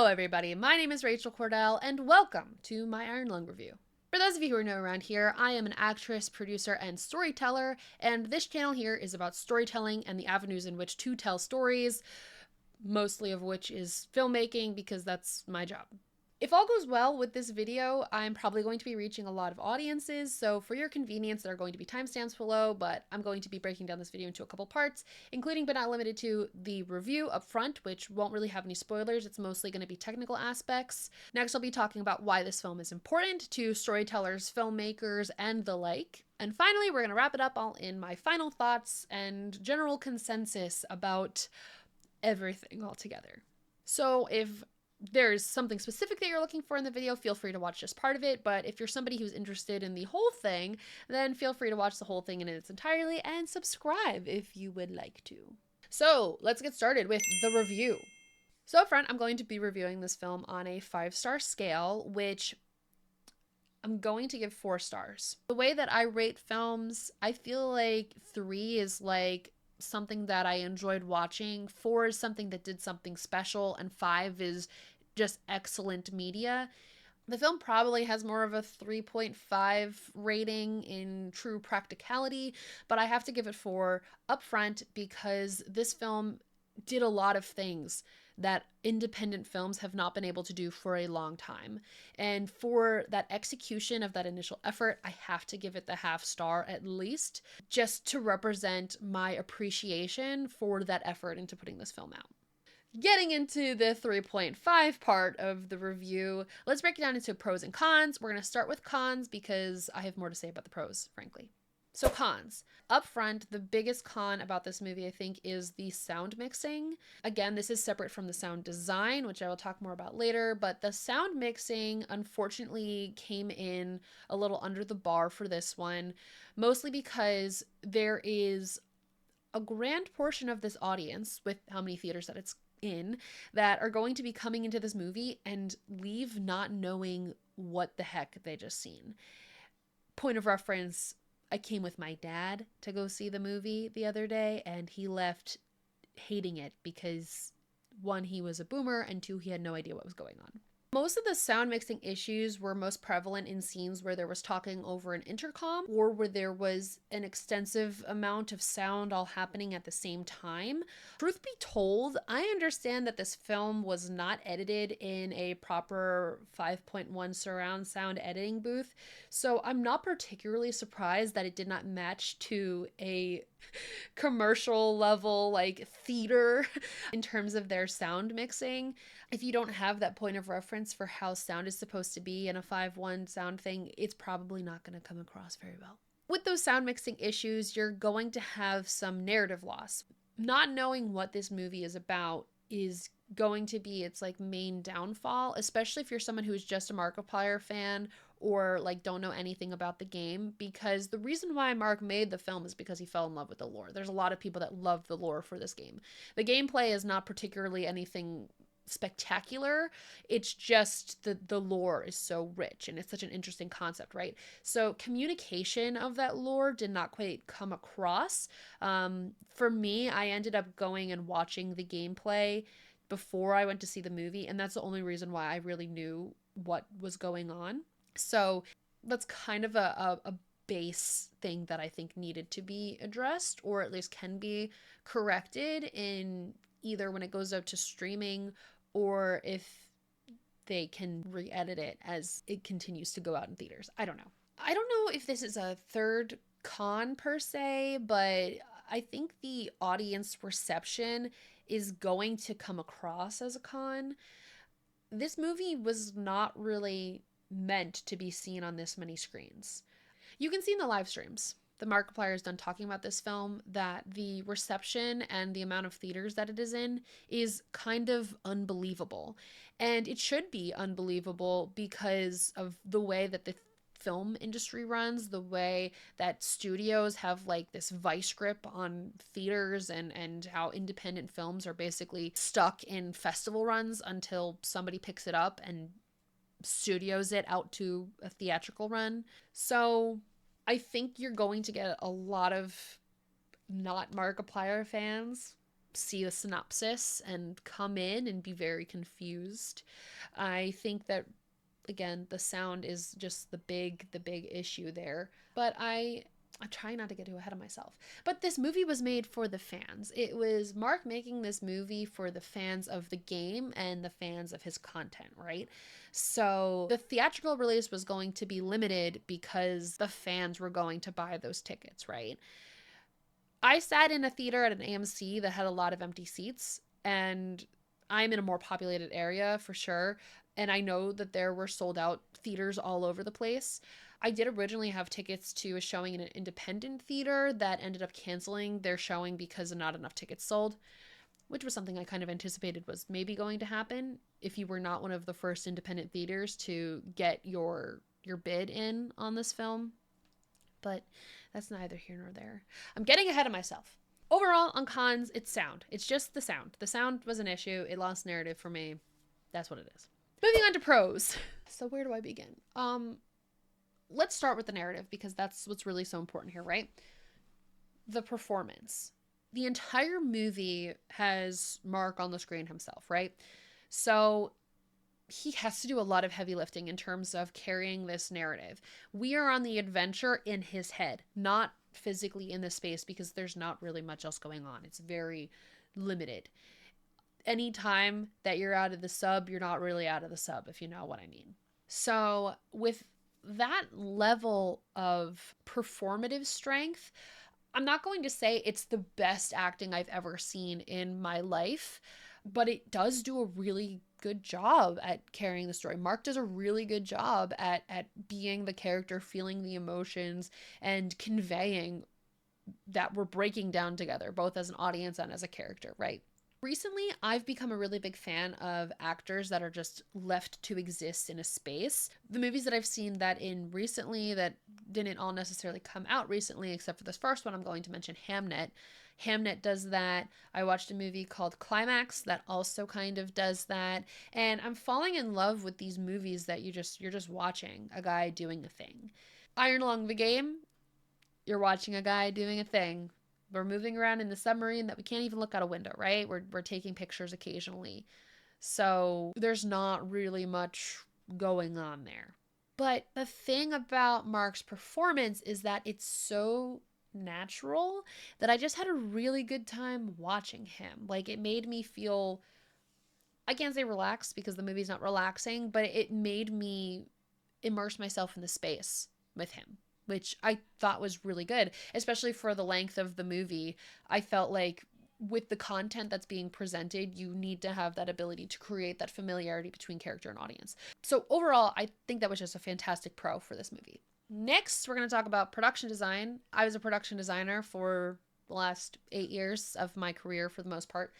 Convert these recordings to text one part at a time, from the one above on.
Hello everybody, my name is Rachel Cordell and welcome to my Iron Lung review. For those of you who are new around here, I am an actress, producer, and storyteller, and this channel here is about storytelling and the avenues in which to tell stories, mostly of which is filmmaking because that's my job. If all goes well with this video, I'm probably going to be reaching a lot of audiences, so for your convenience, there are going to be timestamps below, but I'm going to be breaking down this video into a couple parts, including but not limited to the review up front, which won't really have any spoilers. It's mostly going to be technical aspects. Next, I'll be talking about why this film is important to storytellers, filmmakers, and the like. And finally, we're going to wrap it up all in my final thoughts and general consensus about everything altogether. So if there's something specific that you're looking for in the video, feel free to watch just part of it, but if you're somebody who's interested in the whole thing, then feel free to watch the whole thing in its entirety and subscribe if you would like to. So let's get started with the review. So up front, I'm going to be reviewing this film on a 5-star scale, which I'm going to give 4 stars. The way that I rate films, I feel like 3 is like something that I enjoyed watching, 4 is something that did something special, and 5 is just excellent media. The film probably has more of a 3.5 rating in true practicality, but I have to give it 4 upfront because this film did a lot of things that independent films have not been able to do for a long time. And for that execution of that initial effort, I have to give it the half star at least, just to represent my appreciation for that effort into putting this film out. Getting into the 3.5 part of the review, let's break it down into pros and cons. We're going to start with cons because I have more to say about the pros, frankly. So cons. Up front, the biggest con about this movie, I think, is the sound mixing. Again, this is separate from the sound design, which I will talk more about later, but the sound mixing, unfortunately, came in a little under the bar for this one, mostly because there is a grand portion of this audience, with how many theaters that it's in, that are going to be coming into this movie and leave not knowing what the heck they just seen. Point of reference, I came with my dad to go see the movie the other day, and he left hating it because 1, he was a boomer, and 2, he had no idea what was going on. Most of the sound mixing issues were most prevalent in scenes where there was talking over an intercom or where there was an extensive amount of sound all happening at the same time. Truth be told, I understand that this film was not edited in a proper 5.1 surround sound editing booth, so I'm not particularly surprised that it did not match to a commercial level like theater in terms of their sound mixing. If you don't have that point of reference for how sound is supposed to be in a 5.1 sound thing, it's probably not going to come across very well. With those sound mixing issues, you're going to have some narrative loss. Not knowing what this movie is about is going to be its like main downfall, especially if you're someone who's just a Markiplier fan or like don't know anything about the game, because the reason why Mark made the film is because he fell in love with the lore. There's a lot of people that love the lore for this game. The gameplay is not particularly anything spectacular. It's just the lore is so rich and it's such an interesting concept, right? So communication of that lore did not quite come across. For me, I ended up going and watching the gameplay before I went to see the movie, and that's the only reason why I really knew what was going on. So that's kind of a base thing that I think needed to be addressed, or at least can be corrected in either when it goes out to streaming or if they can re-edit it as it continues to go out in theaters. I don't know. I don't know if this is a third con per se, but I think the audience reception is going to come across as a con. This movie was not really meant to be seen on this many screens. You can see in the live streams, the Markiplier is done talking about this film, that the reception and the amount of theaters that it is in is kind of unbelievable. And it should be unbelievable because of the way that the film industry runs, the way that studios have like this vice grip on theaters, and how independent films are basically stuck in festival runs until somebody picks it up and studios it out to a theatrical run. So I think you're going to get a lot of not Markiplier fans see the synopsis and come in and be very confused. I think that, again, the sound is just the big issue there. But I'm trying not to get too ahead of myself. But this movie was made for the fans. It was Mark making this movie for the fans of the game and the fans of his content, right? So the theatrical release was going to be limited because the fans were going to buy those tickets, right? I sat in a theater at an AMC that had a lot of empty seats, and I'm in a more populated area for sure. And I know that there were sold out theaters all over the place. I did originally have tickets to a showing in an independent theater that ended up canceling their showing because not enough tickets sold, which was something I kind of anticipated was maybe going to happen if you were not one of the first independent theaters to get your bid in on this film. But that's neither here nor there. I'm getting ahead of myself. Overall, on cons, it's sound. It's just the sound. The sound was an issue. It lost narrative for me. That's what it is. Moving on to pros. So where do I begin? Let's start with the narrative because that's what's really so important here, right? The performance. The entire movie has Mark on the screen himself, right? So he has to do a lot of heavy lifting in terms of carrying this narrative. We are on the adventure in his head, not physically in the space because there's not really much else going on. It's very limited. Anytime that you're out of the sub, you're not really out of the sub, if you know what I mean. So with that level of performative strength, I'm not going to say it's the best acting I've ever seen in my life, but it does do a really good job at carrying the story. Mark does a really good job at being the character, feeling the emotions, and conveying that we're breaking down together, both as an audience and as a character, right? Recently, I've become a really big fan of actors that are just left to exist in a space. The movies that I've seen that in recently that didn't all necessarily come out recently, except for this first one, I'm going to mention Hamnet. Hamnet does that. I watched a movie called Climax that also kind of does that. And I'm falling in love with these movies that you're just watching a guy doing a thing. Iron Lung the Game, you're watching a guy doing a thing. We're moving around in the submarine that we can't even look out a window, right? We're taking pictures occasionally. So there's not really much going on there. But the thing about Mark's performance is that it's so natural that I just had a really good time watching him. Like, it made me feel, I can't say relaxed because the movie's not relaxing, but it made me immerse myself in the space with him, which I thought was really good, especially for the length of the movie. I felt like with the content that's being presented, you need to have that ability to create that familiarity between character and audience. So overall, I think that was just a fantastic pro for this movie. Next, we're going to talk about production design. I was a production designer for the last 8 years of my career for the most part,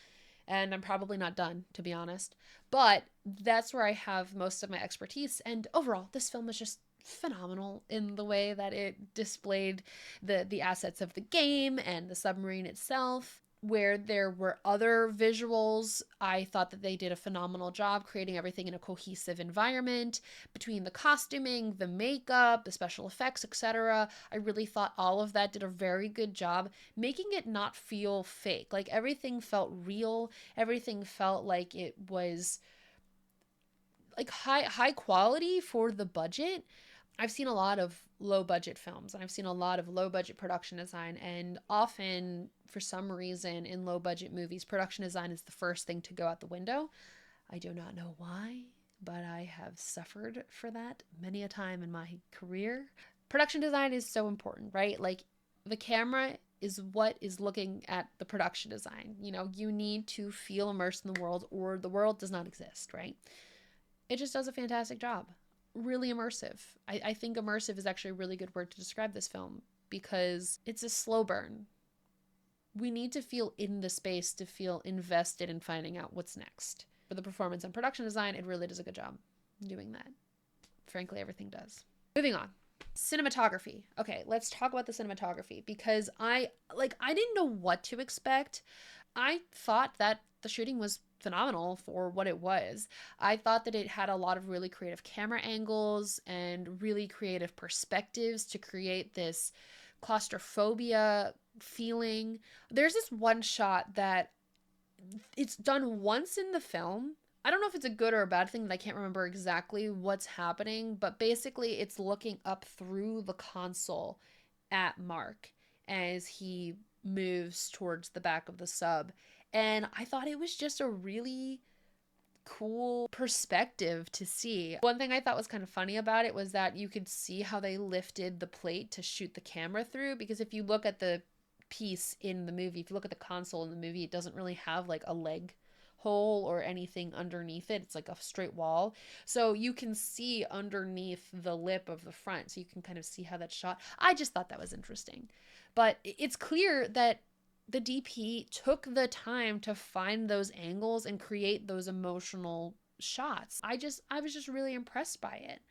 and I'm probably not done, to be honest. But that's where I have most of my expertise, and overall, this film was just phenomenal in the way that it displayed the assets of the game and the submarine itself. Where there were other visuals, I thought that they did a phenomenal job creating everything in a cohesive environment between the costuming, the makeup, the special effects, etc. I really thought all of that did a very good job making it not feel fake. Like, everything felt real, everything felt like it was like high quality for the budget. I've seen a lot of low budget films and I've seen a lot of low budget production design, and often for some reason in low budget movies, production design is the first thing to go out the window. I do not know why, but I have suffered for that many a time in my career. Production design is so important, right? Like, the camera is what is looking at the production design. You know, you need to feel immersed in the world or the world does not exist, right? It just does a fantastic job. Really immersive. I think immersive is actually a really good word to describe this film because it's a slow burn. We need to feel in the space to feel invested in finding out what's next. For the performance and production design, it really does a good job doing that. Frankly, everything does. Moving on. Cinematography. Okay, let's talk about the cinematography because I didn't know what to expect. I thought that the shooting was phenomenal for what it was. I thought that it had a lot of really creative camera angles and really creative perspectives to create this claustrophobia feeling. There's this one shot that It's done once in the film. I don't know if it's a good or a bad thing, that I can't remember exactly what's happening, but basically it's looking up through the console at Mark as he moves towards the back of the sub. And I thought it was just a really cool perspective to see. One thing I thought was kind of funny about it was that you could see how they lifted the plate to shoot the camera through, because if you look at the piece in the movie, if you look at the console in the movie, it doesn't really have like a leg hole or anything underneath it. It's like a straight wall. So you can see underneath the lip of the front. So you can kind of see how that's shot. I just thought that was interesting. But it's clear that the DP took the time to find those angles and create those emotional shots. I was just really impressed by it.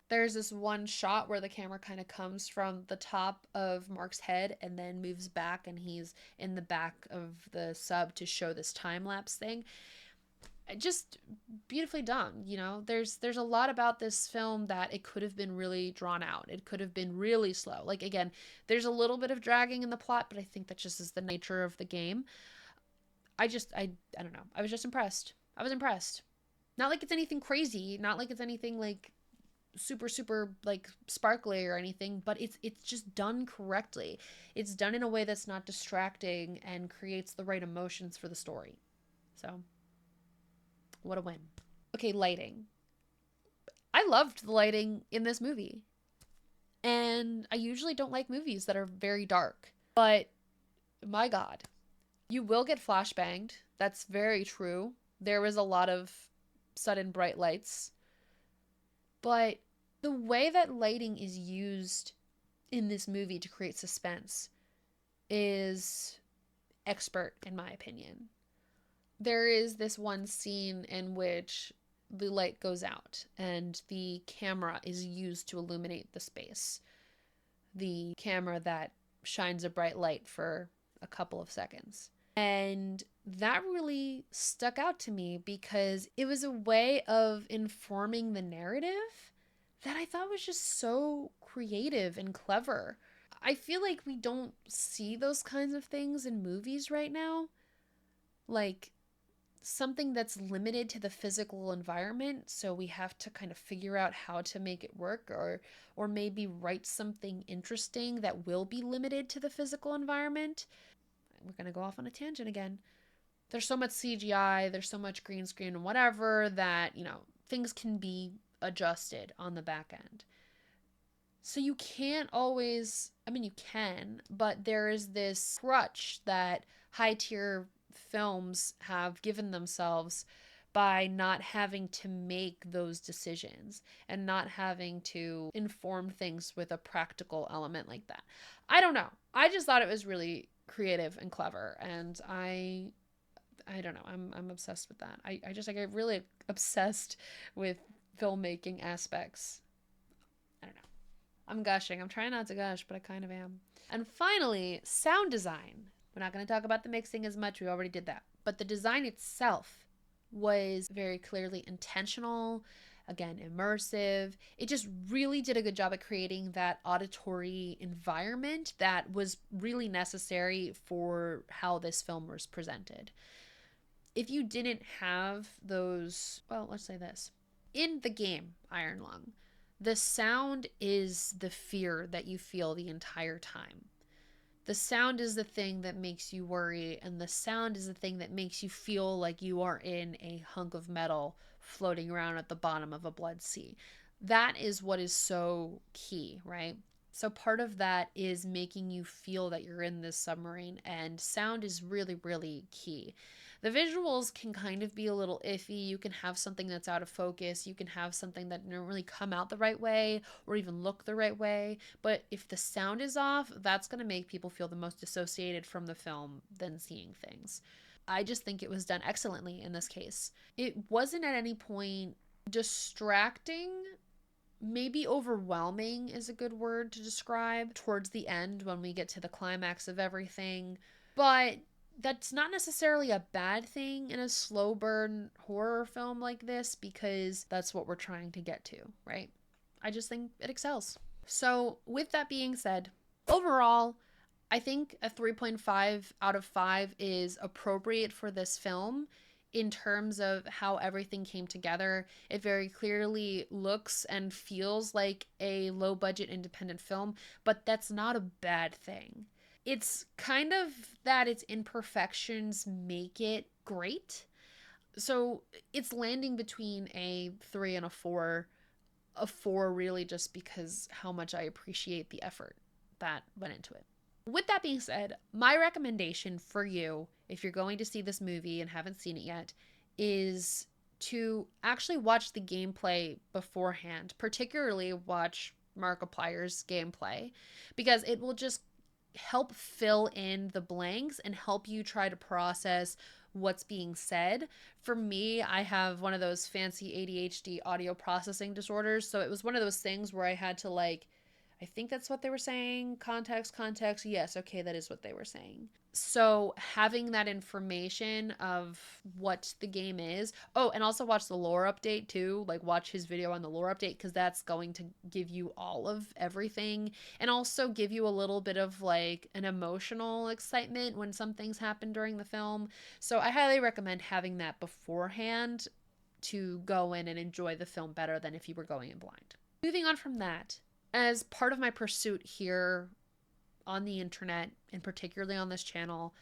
There's this one shot where the camera kind of comes from the top of Mark's head and then moves back, and he's in the back of the sub to show this time lapse thing. Just beautifully done, you know. There's a lot about this film that it could have been really drawn out. It could have been really slow. Like, again, there's a little bit of dragging in the plot, but I think that just is the nature of the game. I don't know. I was just impressed. I was impressed. Not like it's anything crazy, not like it's anything like super like sparkly or anything, but it's just done correctly. It's done in a way that's not distracting and creates the right emotions for the story. So, what a win. Okay, lighting. I loved the lighting in this movie. And I usually don't like movies that are very dark. But my God, you will get flashbanged. That's very true. There was a lot of sudden bright lights. But the way that lighting is used in this movie to create suspense is expert, in my opinion. There is this one scene in which the light goes out and the camera is used to illuminate the space. The camera that shines a bright light for a couple of seconds. And that really stuck out to me because it was a way of informing the narrative that I thought was just so creative and clever. I feel like we don't see those kinds of things in movies right now. Like, something that's limited to the physical environment, so we have to kind of figure out how to make it work, or maybe write something interesting that will be limited to the physical environment. We're going to go off on a tangent again. There's so much CGI, there's so much green screen and whatever that, you know, things can be adjusted on the back end. So you can't always, I mean, you can, but there is this crutch that high tier films have given themselves by not having to make those decisions and not having to inform things with a practical element like that. I don't know. I just thought it was really creative and clever, and I don't know. I'm obsessed with that. I get really obsessed with filmmaking aspects. I don't know. I'm gushing. I'm trying not to gush, but I kind of am. And finally, sound design. We're not going to talk about the mixing as much. We already did that. But the design itself was very clearly intentional, again, immersive. It just really did a good job at creating that auditory environment that was really necessary for how this film was presented. If you didn't have those, well, let's say this. In the game, Iron Lung, the sound is the fear that you feel the entire time. The sound is the thing that makes you worry, and the sound is the thing that makes you feel like you are in a hunk of metal floating around at the bottom of a blood sea. That is what is so key, right? So part of that is making you feel that you're in this submarine, and sound is really, really key. The visuals can kind of be a little iffy. You can have something that's out of focus. You can have something that didn't really come out the right way or even look the right way. But if the sound is off, that's going to make people feel the most dissociated from the film than seeing things. I just think it was done excellently in this case. It wasn't at any point distracting. Maybe overwhelming is a good word to describe towards the end when we get to the climax of everything. But that's not necessarily a bad thing in a slow burn horror film like this, because that's what we're trying to get to, right? I just think it excels. So with that being said, overall, I think a 3.5 out of 5 is appropriate for this film in terms of how everything came together. It very clearly looks and feels like a low budget independent film, but that's not a bad thing. It's kind of that its imperfections make it great. So it's landing between a 3 and a 4. A 4 really just because how much I appreciate the effort that went into it. With that being said, my recommendation for you, if you're going to see this movie and haven't seen it yet, is to actually watch the gameplay beforehand, particularly watch Markiplier's gameplay, because it will just help fill in the blanks and help you try to process what's being said. For me, I have one of those fancy ADHD audio processing disorders, so it was one of those things where I had to like, I think that's what they were saying. Context, context. Yes, okay, that is what they were saying. So having that information of what the game is. Oh, and also watch the lore update too. Like watch his video on the lore update because that's going to give you all of everything and also give you a little bit of like an emotional excitement when some things happen during the film. So I highly recommend having that beforehand to go in and enjoy the film better than if you were going in blind. Moving on from that, as part of my pursuit here on the internet, and particularly on this channel,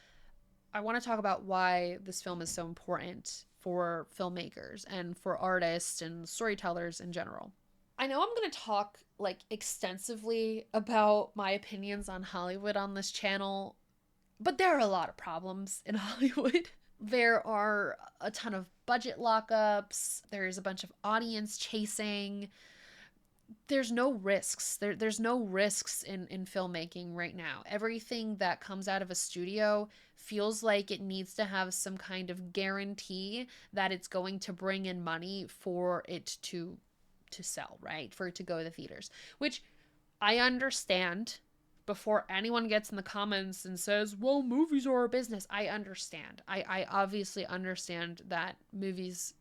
I want to talk about why this film is so important for filmmakers and for artists and storytellers in general. I know I'm going to talk like extensively about my opinions on Hollywood on this channel, but there are a lot of problems in Hollywood. There are a ton of budget lockups, there's a bunch of audience chasing, there's no risks. There's no risks in filmmaking right now. Everything that comes out of a studio feels like it needs to have some kind of guarantee that it's going to bring in money for it to sell, right? For it to go to the theaters, which I understand. Before anyone gets in the comments and says, well, movies are a business, I understand. I obviously understand that movies,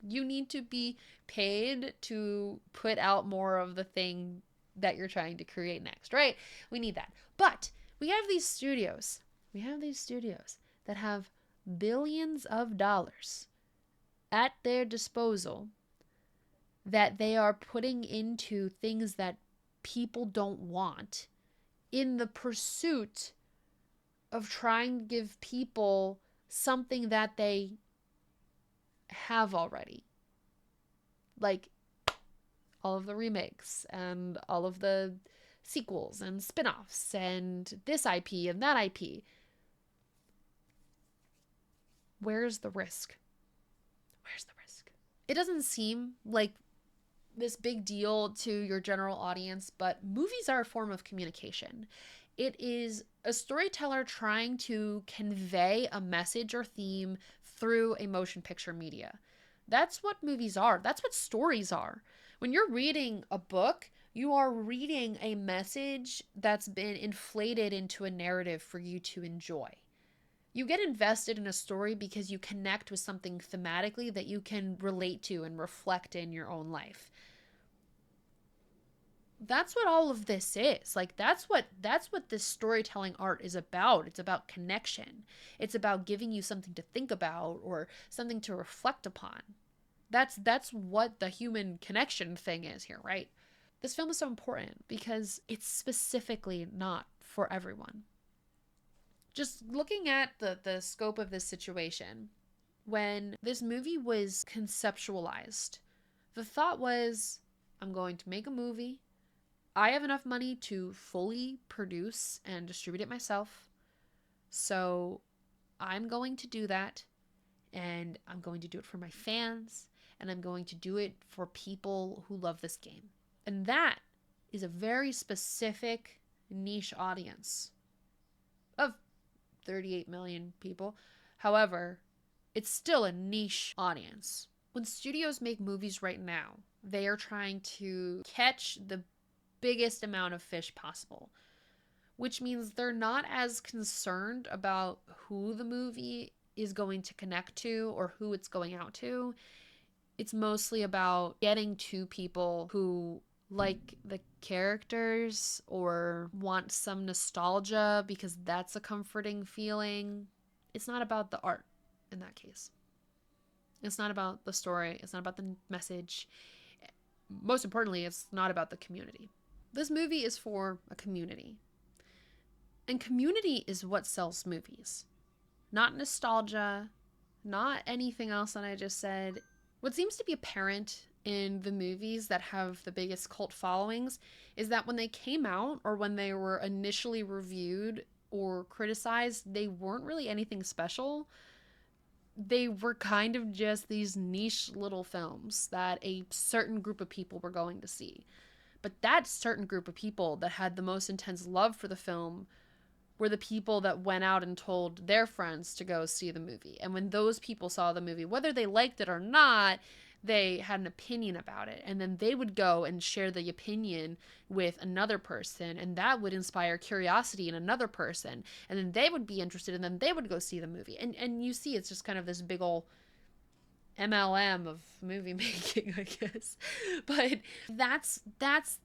you need to be paid to put out more of the thing that you're trying to create next, right? We need that. But we have these studios. That have billions of dollars at their disposal that they are putting into things that people don't want in the pursuit of trying to give people something that they have already. Like all of the remakes and all of the sequels and spin-offs and this IP and that IP. Where's the risk? It doesn't seem like this big deal to your general audience, but movies are a form of communication. It is a storyteller trying to convey a message or theme through a motion picture media. That's what movies are. That's what stories are. When you're reading a book, you are reading a message that's been inflated into a narrative for you to enjoy. You get invested in a story because you connect with something thematically that you can relate to and reflect in your own life. That's what all of this is. Like that's what this storytelling art is about. It's about connection. It's about giving you something to think about or something to reflect upon. That's what the human connection thing is here, right? This film is so important because it's specifically not for everyone. Just looking at the scope of this situation, when this movie was conceptualized, the thought was, I'm going to make a movie. I have enough money to fully produce and distribute it myself. So I'm going to do that. And I'm going to do it for my fans. And I'm going to do it for people who love this game. And that is a very specific niche audience of 38 million people. However, it's still a niche audience. When studios make movies right now, they are trying to catch the biggest amount of fish possible, which means they're not as concerned about who the movie is going to connect to or who it's going out to. It's mostly about getting to people who like the characters or want some nostalgia because that's a comforting feeling. It's not about the art in that case. It's not about the story. It's not about the message. Most importantly, it's not about the community. This movie is for a community. And community is what sells movies. Not nostalgia, not anything else that I just said. What seems to be apparent in the movies that have the biggest cult followings is that when they came out or when they were initially reviewed or criticized, they weren't really anything special. They were kind of just these niche little films that a certain group of people were going to see. But that certain group of people that had the most intense love for the film were the people that went out and told their friends to go see the movie. And when those people saw the movie, whether they liked it or not, they had an opinion about it. And then they would go and share the opinion with another person, and that would inspire curiosity in another person. And then they would be interested, and then they would go see the movie. And you see, it's just kind of this big old MLM of movie making, I guess. But that's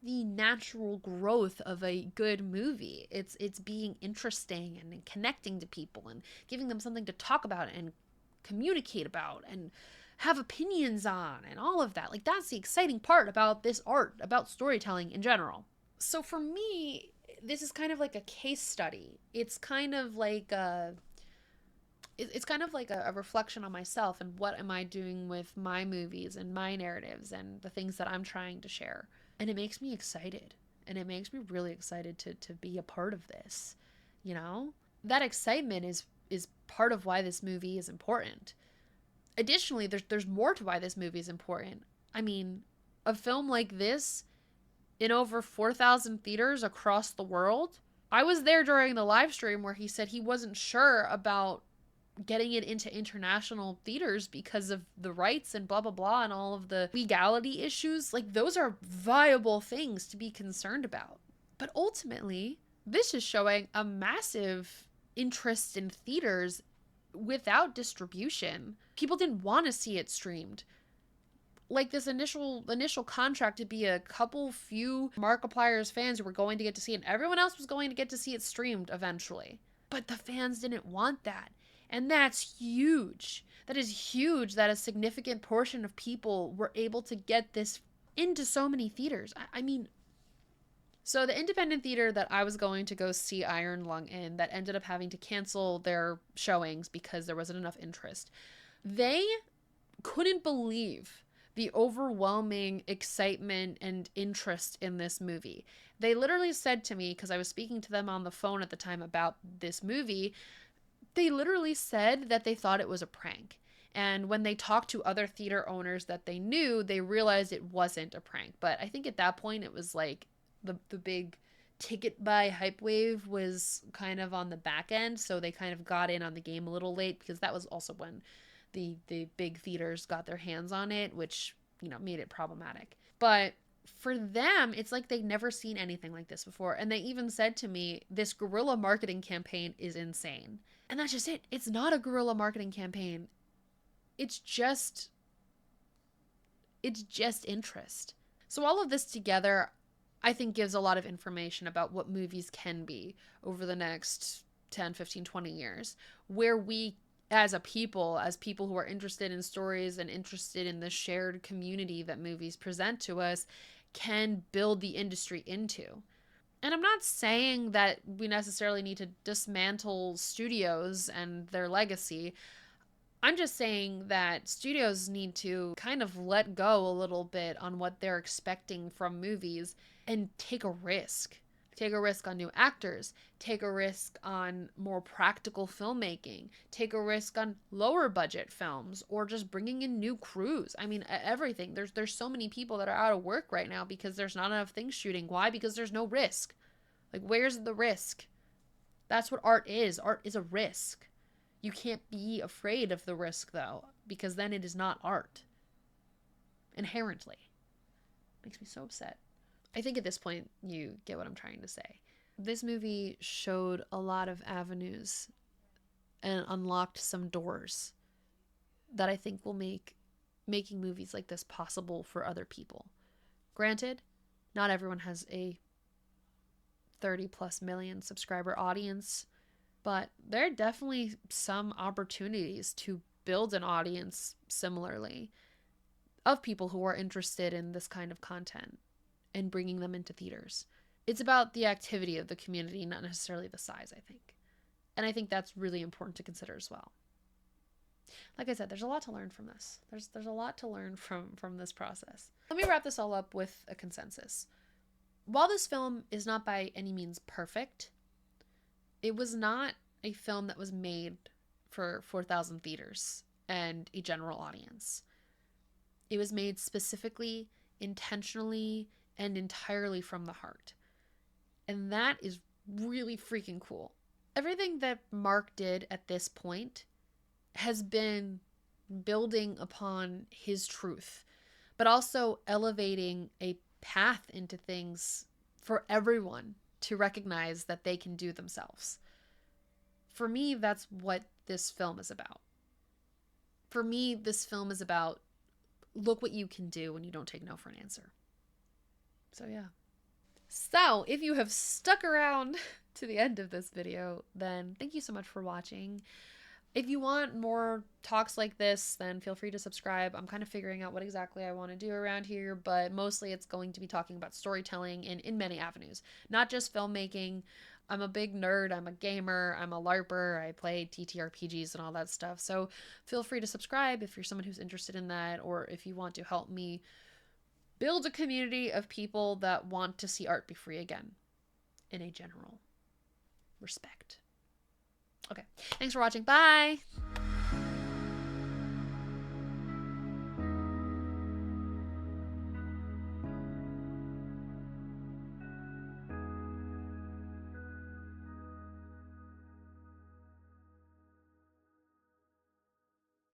the natural growth of a good movie. It's being interesting and connecting to people and giving them something to talk about and communicate about and have opinions on and all of that. Like, that's the exciting part about this art, about storytelling in general. So for me, this is kind of like a case study. It's kind of like a reflection on myself and what am I doing with my movies and my narratives and the things that I'm trying to share. And it makes me excited. And it makes me really excited to be a part of this. You know? That excitement is part of why this movie is important. Additionally, there's more to why this movie is important. I mean, a film like this in over 4,000 theaters across the world. I was there during the live stream where he said he wasn't sure about getting it into international theaters because of the rights and blah blah blah and all of the legality issues. Like, those are viable things to be concerned about. But ultimately, this is showing a massive interest in theaters without distribution. People didn't want to see it streamed. Like, this initial contract to be a couple few Markiplier's fans who were going to get to see it, and everyone else was going to get to see it streamed eventually. But the fans didn't want that. And that's huge. That is huge that a significant portion of people were able to get this into so many theaters. I mean, so the independent theater that I was going to go see Iron Lung in that ended up having to cancel their showings because there wasn't enough interest, they couldn't believe the overwhelming excitement and interest in this movie. They literally said to me, because I was speaking to them on the phone at the time about this movie, they literally said that they thought it was a prank. And when they talked to other theater owners that they knew, they realized it wasn't a prank. But I think at that point it was like the big ticket buy hype wave was kind of on the back end. So they kind of got in on the game a little late, because that was also when the big theaters got their hands on it, which, you know, made it problematic. But for them, it's like they'd never seen anything like this before. And they even said to me, this guerrilla marketing campaign is insane. And that's just it. It's not a guerrilla marketing campaign. It's just interest. So all of this together, I think, gives a lot of information about what movies can be over the next 10, 15, 20 years, where we as people who are interested in stories and interested in the shared community that movies present to us, can build the industry into. And I'm not saying that we necessarily need to dismantle studios and their legacy. I'm just saying that studios need to kind of let go a little bit on what they're expecting from movies and take a risk. Take a risk on new actors. Take a risk on more practical filmmaking. Take a risk on lower budget films, or just bringing in new crews. I mean, everything. There's so many people that are out of work right now because there's not enough things shooting. Why? Because there's no risk. Like, where's the risk? That's what art is. Art is a risk. You can't be afraid of the risk, though, because then it is not art. Inherently. Makes me so upset. I think at this point you get what I'm trying to say. This movie showed a lot of avenues and unlocked some doors that I think will make making movies like this possible for other people. Granted, Not everyone has a 30+ million subscriber audience, but there are definitely some opportunities to build an audience similarly of people who are interested in this kind of content and bringing them into theaters. It's about the activity of the community, not necessarily the size, I think. And I think that's really important to consider as well. Like I said, there's a lot to learn from this. There's a lot to learn from this process. Let me wrap this all up with a consensus. While this film is not by any means perfect, it was not a film that was made for 4,000 theaters and a general audience. It was made specifically, intentionally, and entirely from the heart. And that is really freaking cool. Everything that Mark did at this point has been building upon his truth, but also elevating a path into things for everyone to recognize that they can do themselves. For me, that's what this film is about. For me, this film is about look what you can do when you don't take no for an answer. So yeah. So if you have stuck around to the end of this video, then thank you so much for watching. If you want more talks like this, then feel free to subscribe. I'm kind of figuring out what exactly I want to do around here, but mostly it's going to be talking about storytelling in many avenues, not just filmmaking. I'm a big nerd. I'm a gamer. I'm a LARPer. I play TTRPGs and all that stuff. So feel free to subscribe if you're someone who's interested in that, or if you want to help me build a community of people that want to see art be free again in a general respect. Okay, thanks for watching. Bye!